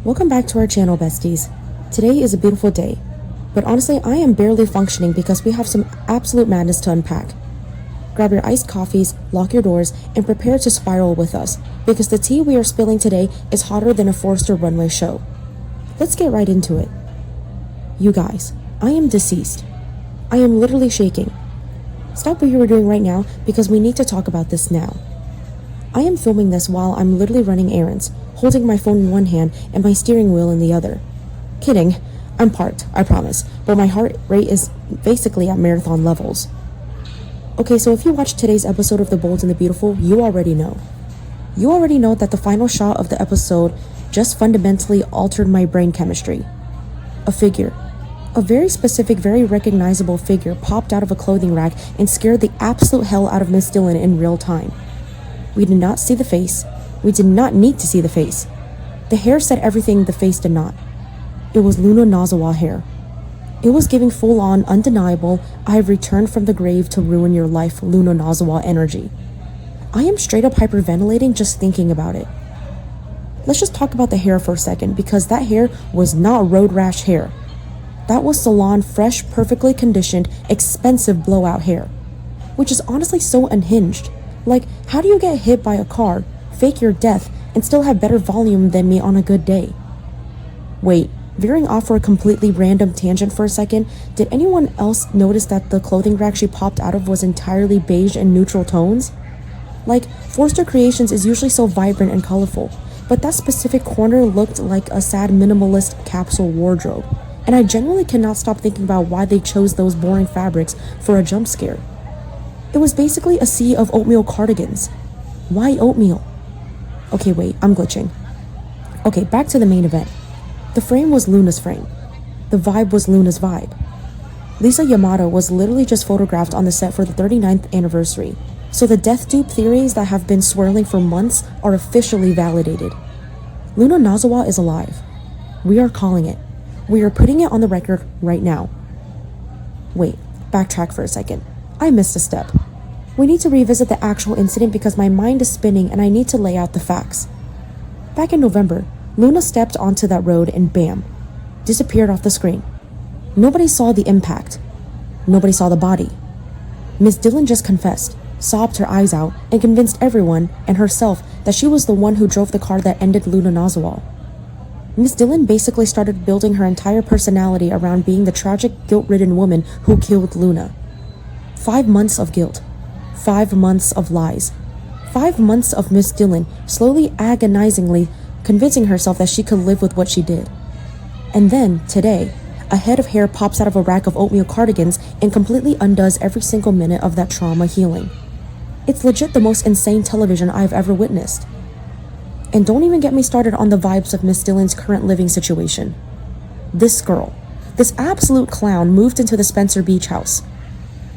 Welcome back to our channel, besties. Today is a beautiful day, but honestly I am barely functioning because we have some absolute madness to unpack. Grab your iced coffees, lock your doors, and prepare to spiral with us, because the tea we are spilling today is hotter than a Forrester runway show. Let's get right into it. You guys, I am deceased. I am literally shaking. Stop what you are doing right now because we need to talk about this now. I am filming this while I'm literally running errands, holding my phone in one hand and my steering wheel in the other. Kidding, I'm parked, I promise, but my heart rate is basically at marathon levels. Okay, so if you watched today's episode of The Bold and the Beautiful, you already know. You already know that the final shot of the episode just fundamentally altered my brain chemistry. A figure. A very specific, very recognizable figure popped out of a clothing rack and scared the absolute hell out of Miss Dillon in real time. We did not see the face. We did not need to see the face. The hair said everything the face did not. It was Luna Nozawa hair. It was giving full-on, undeniable, I have returned from the grave to ruin your life, Luna Nozawa energy. I am straight up hyperventilating just thinking about it. Let's just talk about the hair for a second, because that hair was not road rash hair. That was salon, fresh, perfectly conditioned, expensive blowout hair. Which is honestly so unhinged. Like, how do you get hit by a car, fake your death, and still have better volume than me on a good day? Wait, veering off for a completely random tangent for a second, did anyone else notice that the clothing rack she popped out of was entirely beige and neutral tones? Like, Forrester Creations is usually so vibrant and colorful, but that specific corner looked like a sad minimalist capsule wardrobe, and I genuinely cannot stop thinking about why they chose those boring fabrics for a jump scare. It was basically a sea of oatmeal cardigans. Why oatmeal? Okay, wait, I'm glitching. Okay, back to the main event. The frame was Luna's frame. The vibe was Luna's vibe. Lisa Yamato was literally just photographed on the set for the 39th anniversary, so the death dupe theories that have been swirling for months are officially validated. Luna Nozawa is alive. We are calling it. We are putting it on the record right now. Wait, backtrack for a second. I missed a step. We need to revisit the actual incident because my mind is spinning and I need to lay out the facts. Back in November, Luna stepped onto that road and bam, disappeared off the screen. Nobody saw the impact. Nobody saw the body. Miss Dillon just confessed, sobbed her eyes out, and convinced everyone and herself that she was the one who drove the car that ended Luna Nozawa. Miss Dillon basically started building her entire personality around being the tragic, guilt-ridden woman who killed Luna. 5 months of guilt. 5 months of lies. 5 months of Miss Dillon slowly, agonizingly convincing herself that she could live with what she did. And then, today, a head of hair pops out of a rack of oatmeal cardigans and completely undoes every single minute of that trauma healing. It's legit the most insane television I've ever witnessed. And don't even get me started on the vibes of Miss Dillon's current living situation. This girl, this absolute clown, moved into the Spencer Beach house.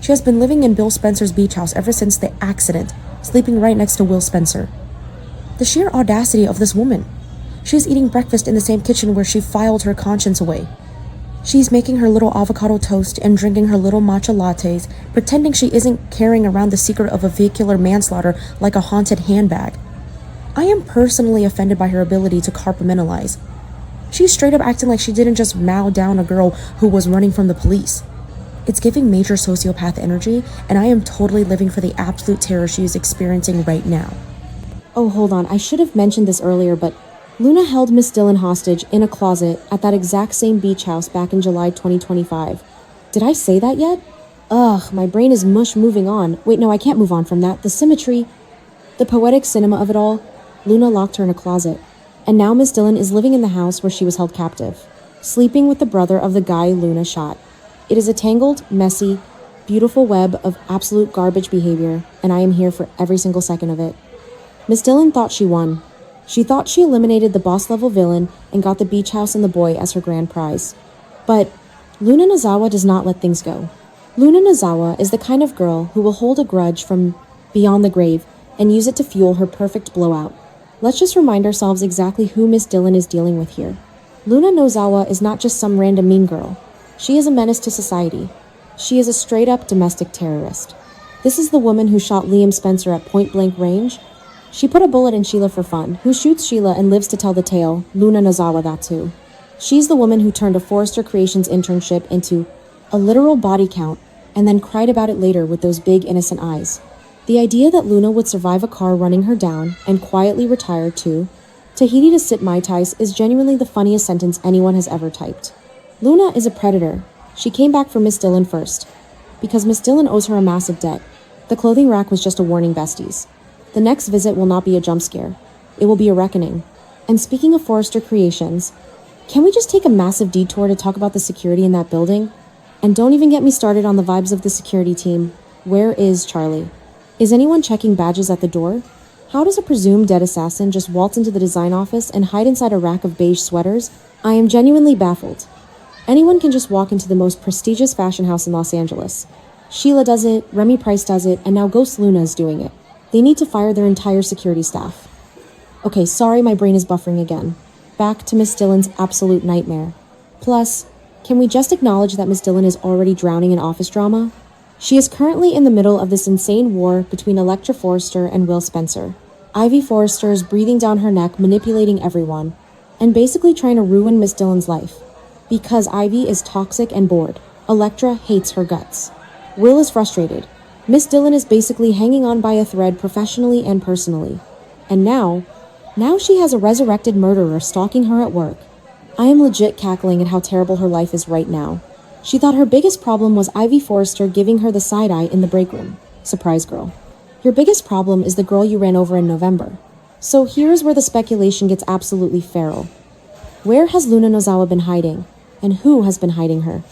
She has been living in Bill Spencer's beach house ever since the accident, sleeping right next to Will Spencer. The sheer audacity of this woman. She is eating breakfast in the same kitchen where she filed her conscience away. She's making her little avocado toast and drinking her little matcha lattes, pretending she isn't carrying around the secret of a vehicular manslaughter like a haunted handbag. I am personally offended by her ability to compartmentalize. She's straight up acting like she didn't just mow down a girl who was running from the police. It's giving major sociopath energy, and I am totally living for the absolute terror she is experiencing right now. Oh, hold on, I should have mentioned this earlier, but Luna held Miss Dillon hostage in a closet at that exact same beach house back in July 2025. Did I say that yet? Ugh, my brain is mush. Moving on. Wait, no, I can't move on from that. The symmetry. The poetic cinema of it all. Luna locked her in a closet. And now Miss Dillon is living in the house where she was held captive, sleeping with the brother of the guy Luna shot. It is a tangled, messy, beautiful web of absolute garbage behavior, and I am here for every single second of it. Miss Dillon thought she won. She thought she eliminated the boss-level villain and got the beach house and the boy as her grand prize. But Luna Nozawa does not let things go. Luna Nozawa is the kind of girl who will hold a grudge from beyond the grave and use it to fuel her perfect blowout. Let's just remind ourselves exactly who Miss Dillon is dealing with here. Luna Nozawa is not just some random mean girl. She is a menace to society. She is a straight-up domestic terrorist. This is the woman who shot Liam Spencer at point-blank range. She put a bullet in Sheila for fun. Who shoots Sheila and lives to tell the tale? Luna Nozawa, that too. She's the woman who turned a Forrester Creations internship into a literal body count and then cried about it later with those big innocent eyes. The idea that Luna would survive a car running her down and quietly retire to Tahiti to sip Mai Tais is genuinely the funniest sentence anyone has ever typed. Luna is a predator. She came back for Miss Dillon first, because Miss Dillon owes her a massive debt. The clothing rack was just a warning, besties. The next visit will not be a jump scare. It will be a reckoning. And speaking of Forrester Creations, can we just take a massive detour to talk about the security in that building? And don't even get me started on the vibes of the security team. Where is Charlie? Is anyone checking badges at the door? How does a presumed dead assassin just waltz into the design office and hide inside a rack of beige sweaters? I am genuinely baffled. Anyone can just walk into the most prestigious fashion house in Los Angeles. Sheila does it, Remy Price does it, and now Ghost Luna is doing it. They need to fire their entire security staff. Okay, sorry, my brain is buffering again. Back to Miss Dillon's absolute nightmare. Plus, can we just acknowledge that Miss Dillon is already drowning in office drama? She is currently in the middle of this insane war between Electra Forrester and Will Spencer. Ivy Forrester is breathing down her neck, manipulating everyone, and basically trying to ruin Miss Dillon's life. Because Ivy is toxic and bored. Electra hates her guts. Will is frustrated. Miss Dillon is basically hanging on by a thread professionally and personally. And now she has a resurrected murderer stalking her at work. I am legit cackling at how terrible her life is right now. She thought her biggest problem was Ivy Forrester giving her the side eye in the break room. Surprise, girl. Your biggest problem is the girl you ran over in November. So here's where the speculation gets absolutely feral. Where has Luna Nozawa been hiding? And who has been hiding her?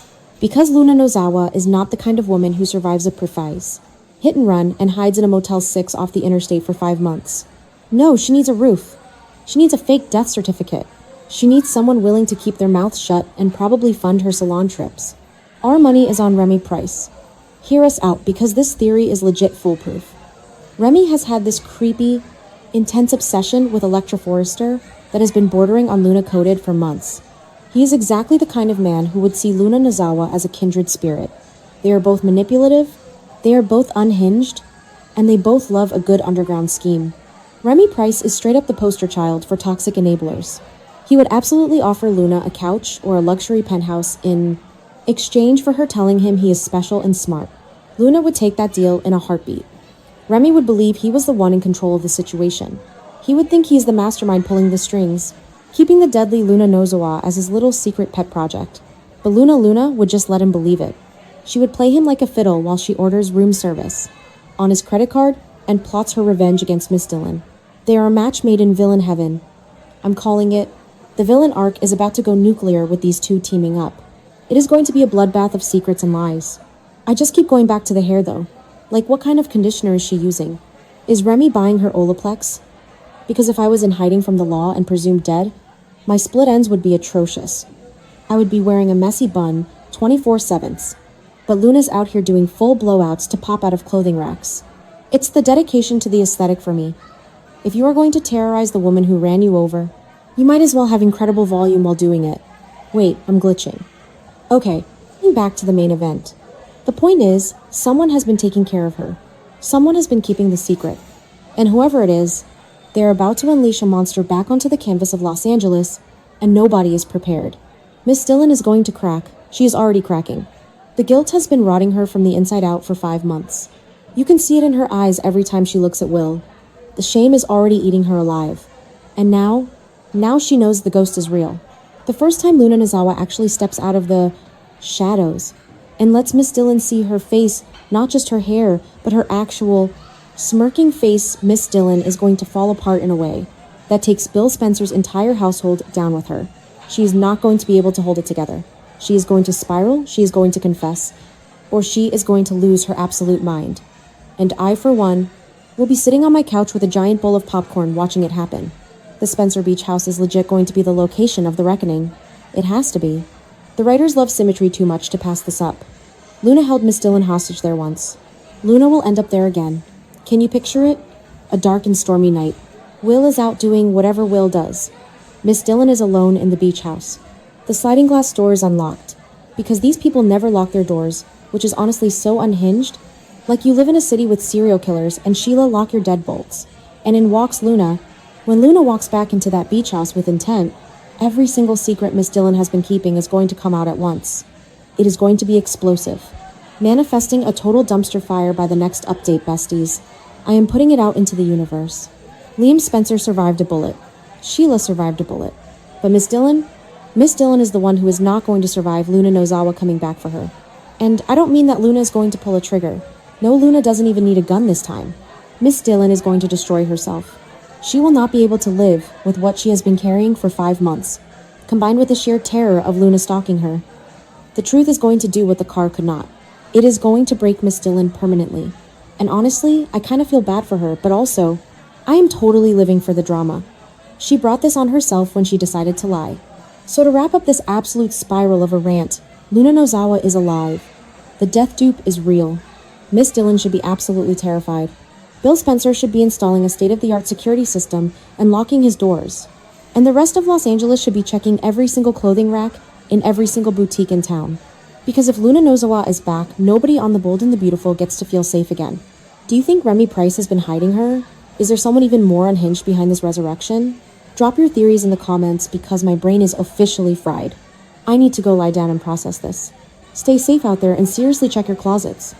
Because Luna Nozawa is not the kind of woman who survives a preface, hit and run, and hides in a Motel 6 off the interstate for 5 months. No, she needs a roof. She needs a fake death certificate. She needs someone willing to keep their mouth shut and probably fund her salon trips. Our money is on Remy Price. Hear us out, because this theory is legit foolproof. Remy has had this creepy, intense obsession with Electra Forrester that has been bordering on Luna coded for months. He is exactly the kind of man who would see Luna Nozawa as a kindred spirit. They are both manipulative, they are both unhinged, and they both love a good underground scheme. Remy Price is straight up the poster child for toxic enablers. He would absolutely offer Luna a couch or a luxury penthouse in exchange for her telling him he is special and smart. Luna would take that deal in a heartbeat. Remy would believe he was the one in control of the situation. He would think he's the mastermind pulling the strings, keeping the deadly Luna Nozawa as his little secret pet project. But Luna would just let him believe it. She would play him like a fiddle while she orders room service on his credit card and plots her revenge against Miss Dillon. They are a match made in villain heaven. I'm calling it. The villain arc is about to go nuclear with these two teaming up. It is going to be a bloodbath of secrets and lies. I just keep going back to the hair though. Like, what kind of conditioner is she using? Is Remy buying her Olaplex? Because if I was in hiding from the law and presumed dead, my split ends would be atrocious. I would be wearing a messy bun 24/7. But Luna's out here doing full blowouts to pop out of clothing racks. It's the dedication to the aesthetic for me. If you are going to terrorize the woman who ran you over, you might as well have incredible volume while doing it. Wait, I'm glitching. Okay, getting back to the main event. The point is, someone has been taking care of her. Someone has been keeping the secret. And whoever it is, they are about to unleash a monster back onto the canvas of Los Angeles, and nobody is prepared. Miss Dillon is going to crack. She is already cracking. The guilt has been rotting her from the inside out for 5 months. You can see it in her eyes every time she looks at Will. The shame is already eating her alive. And now she knows the ghost is real. The first time Luna Nozawa actually steps out of the shadows and lets Miss Dillon see her face, not just her hair, but her actual smirking face, Miss Dillon is going to fall apart in a way that takes Bill Spencer's entire household down with her. She is not going to be able to hold it together. She is going to spiral, she is going to confess, or she is going to lose her absolute mind. And I, for one, will be sitting on my couch with a giant bowl of popcorn watching it happen. The Spencer Beach house is legit going to be the location of the reckoning. It has to be. The writers love symmetry too much to pass this up. Luna held Miss Dillon hostage there once. Luna will end up there again. Can you picture it? A dark and stormy night. Will is out doing whatever Will does. Miss Dillon is alone in the beach house. The sliding glass door is unlocked, because these people never lock their doors, which is honestly so unhinged. Like you live in a city with serial killers and Sheila lock your deadbolts. And in walks Luna. When Luna walks back into that beach house with intent, every single secret Miss Dillon has been keeping is going to come out at once. It is going to be explosive. Manifesting a total dumpster fire by the next update, besties. I am putting it out into the universe. Liam Spencer survived a bullet. Sheila survived a bullet. But Miss Dillon is the one who is not going to survive Luna Nozawa coming back for her. And I don't mean that Luna is going to pull a trigger. No, Luna doesn't even need a gun this time. Miss Dillon is going to destroy herself. She will not be able to live with what she has been carrying for 5 months, combined with the sheer terror of Luna stalking her. The truth is going to do what the car could not. It is going to break Miss Dillon permanently. And honestly, I kind of feel bad for her, but also, I am totally living for the drama. She brought this on herself when she decided to lie. So to wrap up this absolute spiral of a rant, Luna Nozawa is alive. The death dupe is real. Miss Dillon should be absolutely terrified. Bill Spencer should be installing a state-of-the-art security system and locking his doors. And the rest of Los Angeles should be checking every single clothing rack in every single boutique in town. Because if Luna Nozawa is back, nobody on The Bold and the Beautiful gets to feel safe again. Do you think Remy Price has been hiding her? Is there someone even more unhinged behind this resurrection? Drop your theories in the comments because my brain is officially fried. I need to go lie down and process this. Stay safe out there and seriously check your closets.